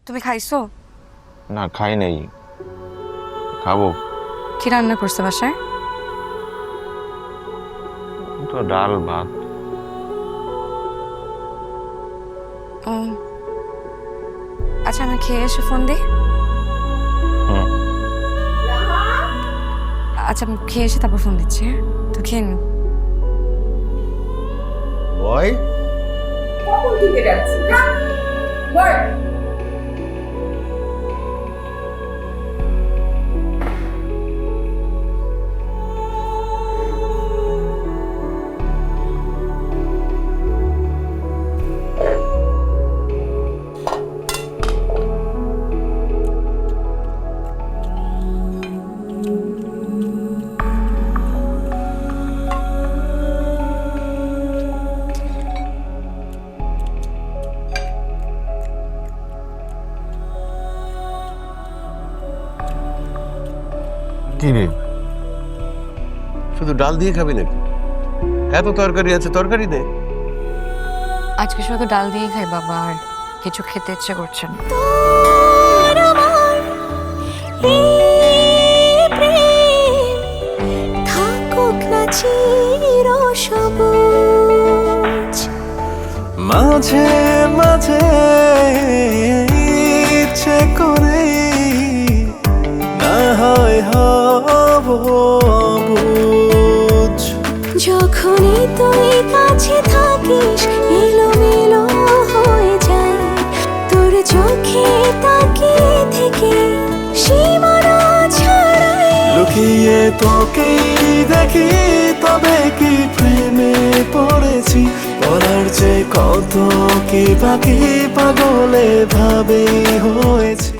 তুমি খাইছো? না খাই নাই, খাবো। কি রান্না করছে বাসায়? তো ডাল ভাত। ও আচ্ছা, আমি খেয়ে এসে ফোন দিই। হুম। আচ্ছা, আমি খেয়ে এসে তারপর ফোন দিচ্ছি। হ্যাঁ, তো খেয়ে নিও। বয় কখন থেকে যাচ্ছি না বল। কি রে, শুধু ডাল দিয়ে খাবি নাকি? এত তরকারি আছে, তরকারি দে। আজকে শুধু ডাল দিয়ে খাই বাবা, আর কিছু খেতে ইচ্ছে করছে না। মাঝে মাঝে ইচ্ছে করে না হয় হব বুঝ। যখনই তুই কাছে থাকিস এলোমেলো হয়ে যায়, তোর চোখে তাকিয়ে থেকে সীমানা ছাড়াই। লুকিয়ে তোকেই দেখি, তবে কি প্রেমে পড়েছি? বলার যে কত কি বাকি, পাগলে ভাবে হয়েছি।